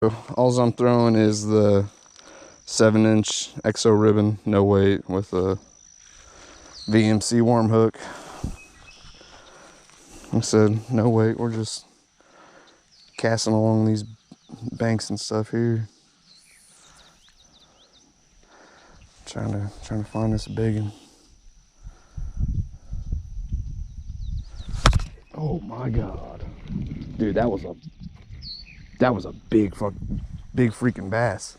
All I'm throwing is the 7-inch exo ribbon, no weight, with a VMC worm hook. Like I said, no weight. We're just casting along these banks and stuff here. Trying to find this big one. Oh my god, dude, that was a big freaking bass.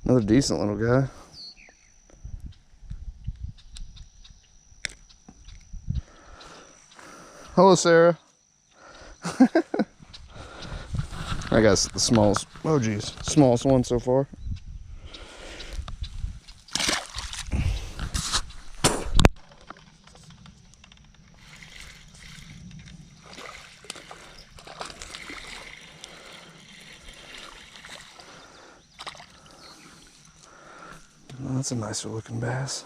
Another decent little guy. Hello, Sarah. I got the smallest, oh geez, smallest one so far. Oh, that's a nicer looking bass.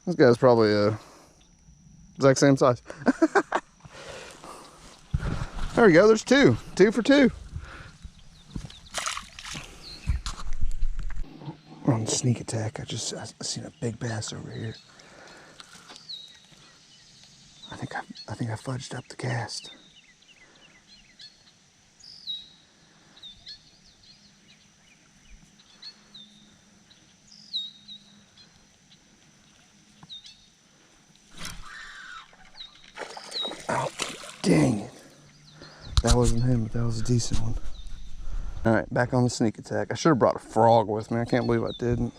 This guy's probably exact same size. There we go, there's two. 2 for 2. We're on sneak attack. I seen a big bass over here. I think I fudged up the cast. Oh, dang it. That wasn't him, but that was a decent one. All right, back on the sneak attack. I should have brought a frog with me. I can't believe I didn't.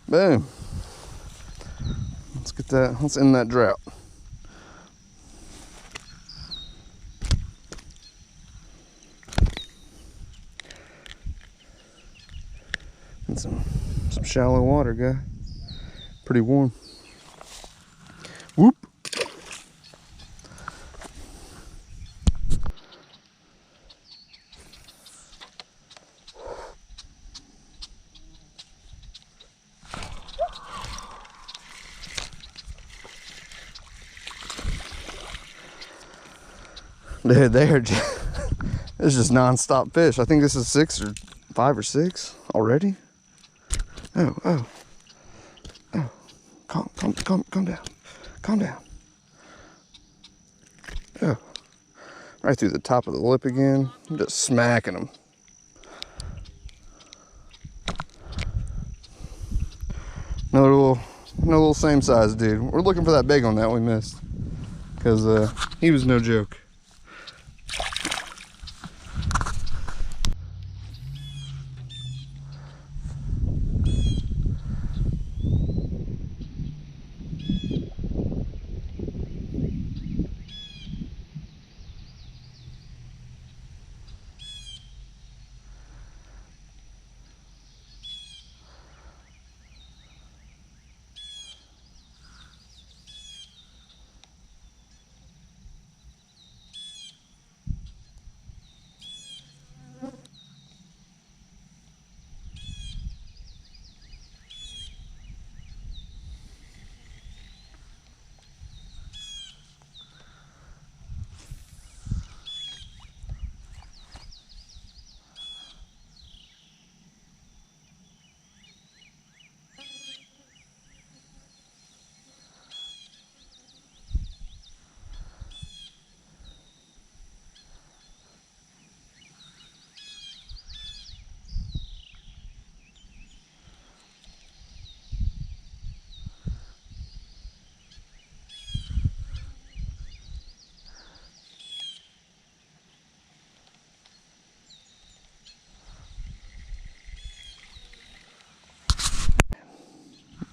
Boom. Let's get that, let's end that drought. And some shallow water, guy. Pretty warm. Whoop. Dude, it's just non-stop fish. I think this is 6 or 5 or 6 already. Oh. Calm down. Calm down. Oh. Right through the top of the lip again. I'm just smacking them. Another little same size dude. We're looking for that big one that we missed. Because he was no joke.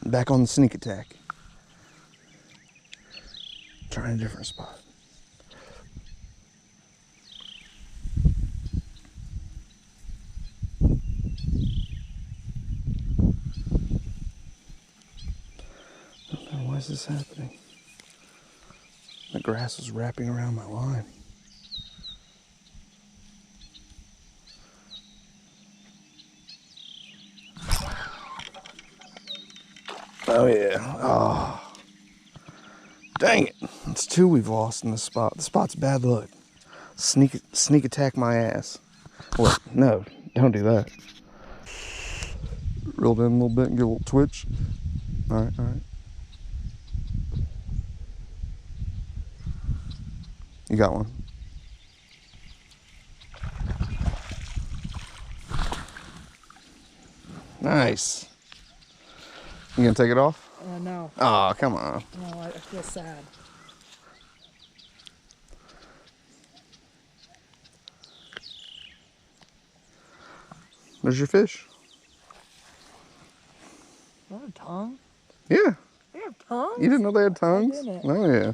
Back on the sneak attack. Trying a different spot. Why is this happening? The grass is wrapping around my line. Oh yeah. Oh. Dang it. It's 2 we've lost in this spot. The spot's bad luck. Sneak attack my ass. What? No, don't do that. Reel it in a little bit and give a little twitch. Alright, alright. You got one. Nice. You gonna take it off? No. Oh, come on. No, I feel sad. There's your fish. Is that a tongue? Yeah. They have tongues? You didn't know they had tongues? I didn't. Oh, yeah.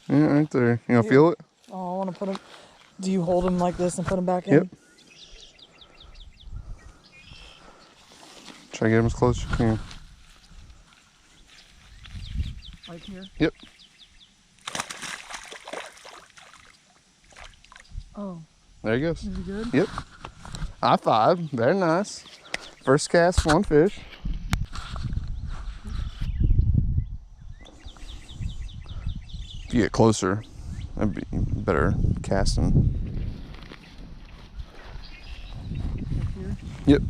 Yeah, right there. You gonna feel it? Oh, I want to put them. Do you hold them like this and put them back in? Yep. Try to get them as close as you can. Right here? Yep. Oh. There he goes. Is he good? Yep. High five. Very nice. First cast, 1 fish. If you get closer, that'd be better casting. Right here? Yep.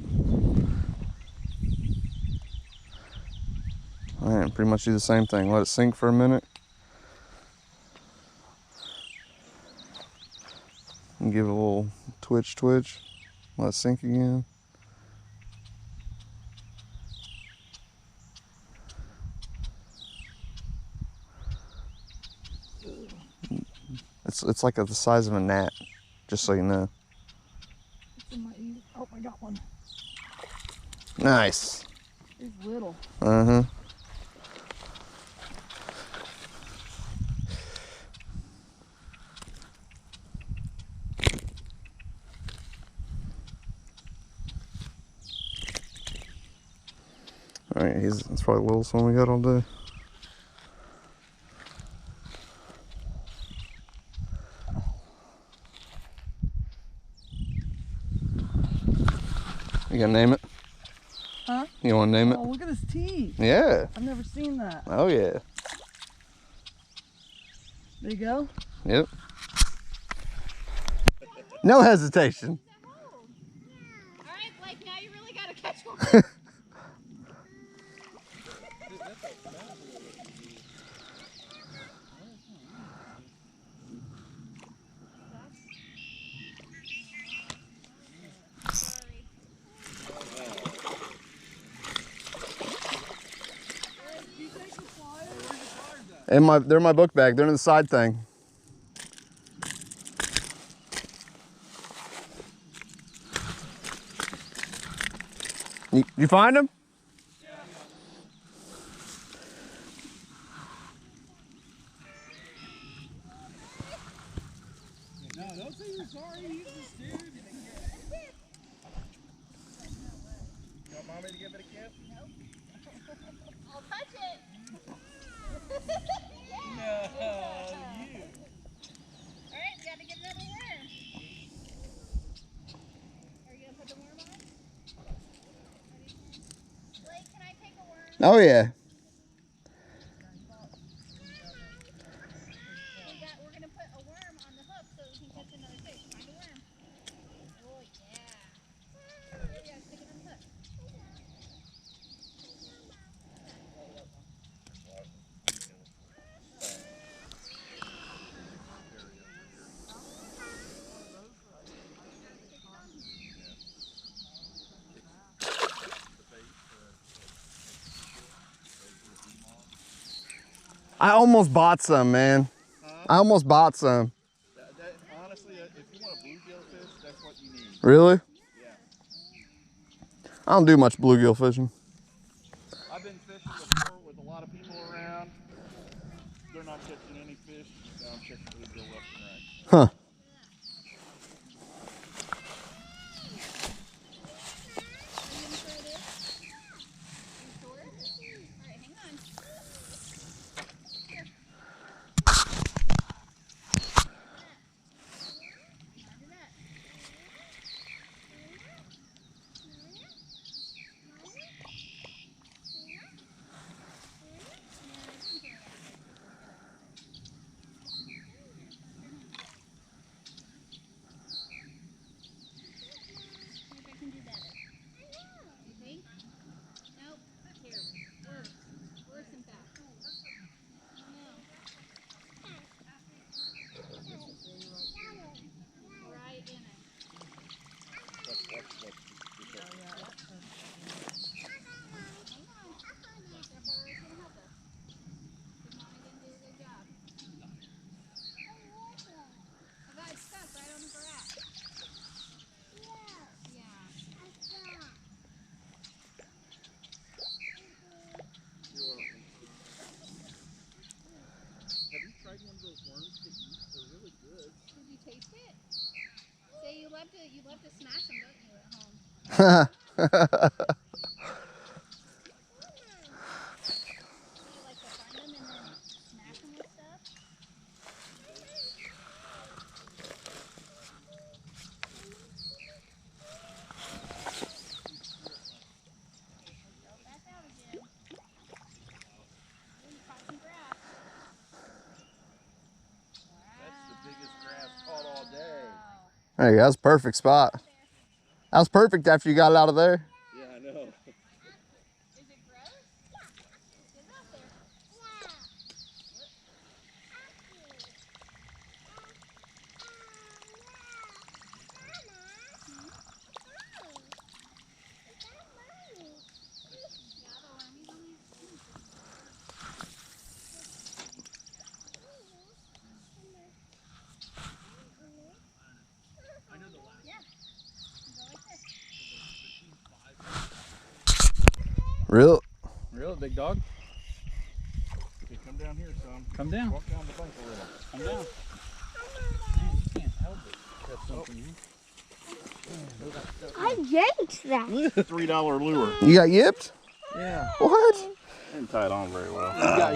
All right, pretty much do the same thing. Let it sink for a minute. And give it a little twitch. Let it sink again. It's like the size of a gnat, just so you know. It's in my ear. Oh, I got one. Nice. He's little. Uh-huh. All right, that's probably the littlest one we got all day. You gonna name it? Huh? You wanna name it? Oh, look at his teeth. Yeah. I've never seen that. Oh yeah. There you go. Yep. No hesitation. All right, Blake, now you really gotta catch one. They're in my book bag. They're in the side thing. You find them? Yeah. No, don't say you're sorry. He's just dude. You want mommy to give it a kiss? Nope. I'll touch it. No, you. All right, we gotta get another worm. Are you gonna put the worm on? Blake, can I take a worm? Oh yeah. We're gonna put a worm on the hook so we can catch another fish. Find a worm. Oh yeah. There we go. Stick it on the hook. I almost bought some, man. I almost bought some. Honestly, if you want a bluegill fish, that's what you need. Really? Yeah. I don't do much bluegill fishing. I've been fishing with Huh. Have you tried one of those worms to eat? They're really good. Did you taste it? Say you love to smash them, don't you, at home? Do you like to find them and then smash them with stuff? Go back out again. Ooh, you caught some grass. That's the biggest grass caught all day. There you go. That's a perfect spot. That was perfect after you got it out of there. Yeah, I know. Is it gross? Get out there. Real. Really, big dog? Okay, come down here, son. Come down. Walk down the bank a little. Come down. Man, you can't help it. That's something I yanked that. $3 lure. You got yipped? Yeah. What? Didn't tie it on very well. Ah. You got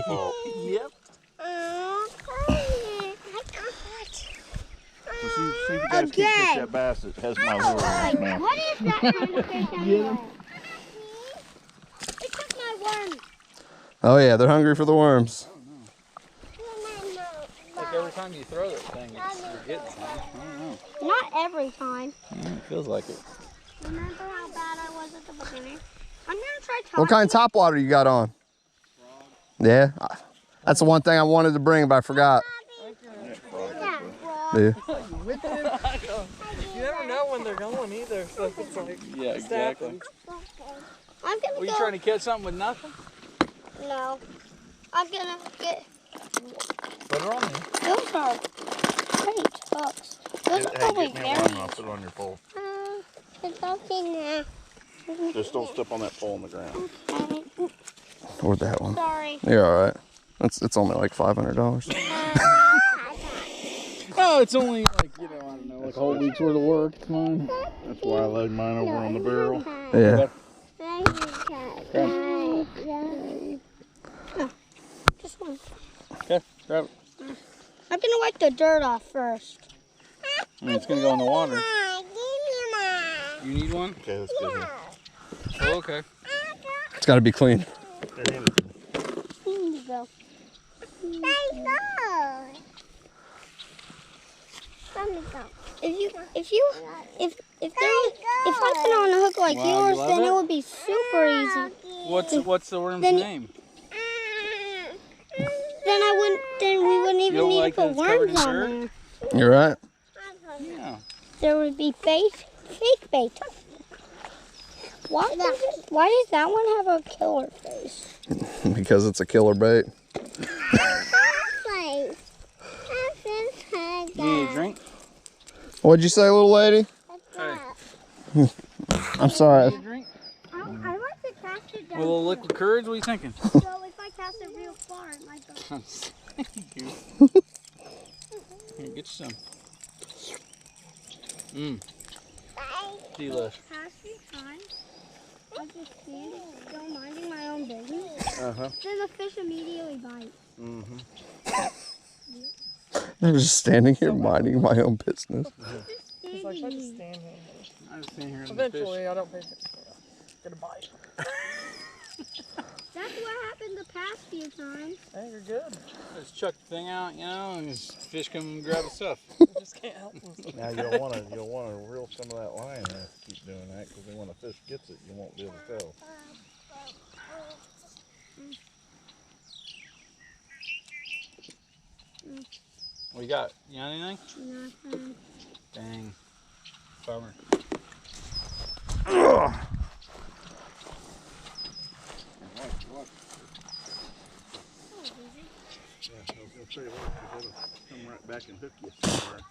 yep. So see if you guys can't catch that bass that has my lure on it, man. What is that kind of fish anyway? It took my worm. Oh yeah, they're hungry for the worms. Like every time you throw that thing, you're getting something. I don't know. Not every time. Yeah, it feels like it. Remember how bad I was at the beginning? I'm gonna try talking. What kind of topwater you got on? Yeah, that's the one thing I wanted to bring, but I forgot. Yeah. You never know when they're going either, so it's like, Yeah, exactly. I'm gonna Were you go. trying to catch something with nothing? No. I'm gonna get. Put her on there. Those are great hooks. Those are probably very. I'll put it on your pole. It's okay now. Just don't step on that pole on the ground. Okay. Or that one. Sorry. You're all right. It's only like $500. Oh, it's only like, I don't know, like a whole week's worth of work. Come on. That's why I laid mine over on the barrel. Yeah. Just one. Okay, grab it. I'm gonna wipe the dirt off first. I mean, it's gonna go in the water. You need one? Okay, let's get here. Oh, okay. It's got to be clean. Here you go. If I put on a hook like Wow, yours, then it would be super easy. What's the worm's Then- name? Then we wouldn't even don't need like to that put it's covered worms in on dirt? there. You're right. Yeah. There would be fake bait. Why does that one have a killer face? Because it's a killer bait. You need a drink? What'd you say, little lady? Hey. I'm sorry. Need a drink? I like to cast it down. With a little liquid courage? What are you thinking? So if I cast it real far, it might go. Thank you. Here, get you some. Delish. Past few times, I just standing still minding my own business. Uh-huh. Then the fish immediately bite. Mm-hmm. I'm just standing here minding my own business. He's like, I Standing just here. stand here. I'm just sitting here in the Eventually, fish. I don't pay attention. Get a bite. That's what happened the past few times. Hey, you're good. Just chuck the thing out, you know, and this fish come and grab the stuff. You just can't help yourself. Now you'll want to reel some of that line in if you keep doing that, because then when a fish gets it, you won't be able to tell. What you got? You got anything? Nothing. Dang. Bummer. Yeah, I was going to say, look, it'll come right back and hook you somewhere.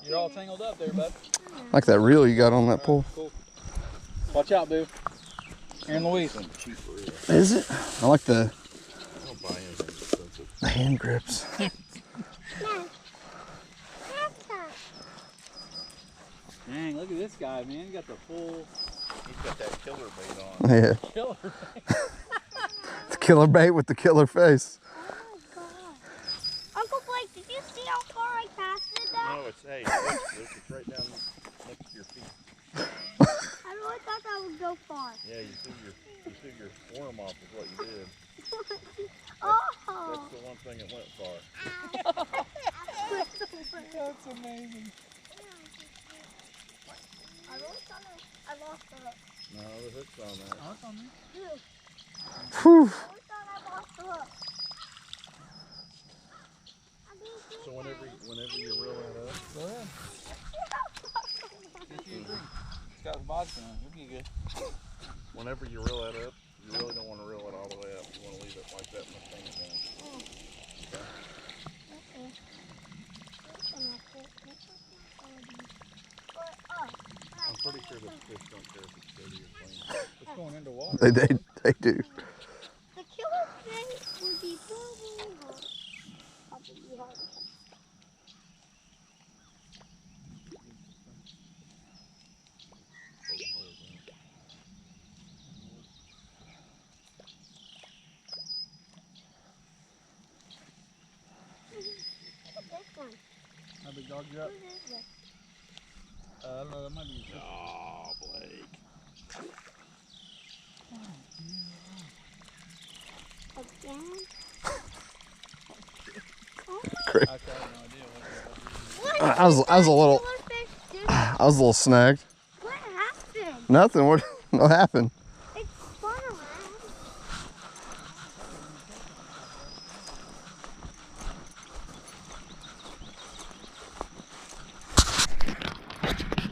You're all tangled up there, bud. Like that reel you got on that pole. Cool. Watch out, boo. Aaron Louise. Some cheap reel. Is it? I like the I don't buy anything expensive. hand grips. Dang, look at this guy, man. He got the full He's got that killer bait on. Yeah. killer. The killer bait with the killer face. Oh my god. Uncle Blake, did you see how far I casted that? No, it's, hey, Luke, it's right down next to your feet. I really thought that would go far. Yeah, you threw your worm off is what you did. Oh! That's the one thing that went far. That's amazing. I really thought I lost the hook. No, the hook's on that. Oh, it's on me. Whew. I really thought I lost the hook. So whenever you reel that up, Go ahead. Get you a drink. It's got the vodka in it. You'll be good. whenever you reel that up, you really don't want to reel it all the way up. You want to leave it like that and bring it down. I'm pretty sure the fish don't care if it's dirty or clean. It's going into water. They do. The killer fish would be probably hard. Probably hard. Look at this one. How big dog you got? What is this? I don't know. That might be your Oh, Blake. Again? Great. I have no idea. What I was a little, killer fish do? I was a little snagged. What happened? Nothing. What happened?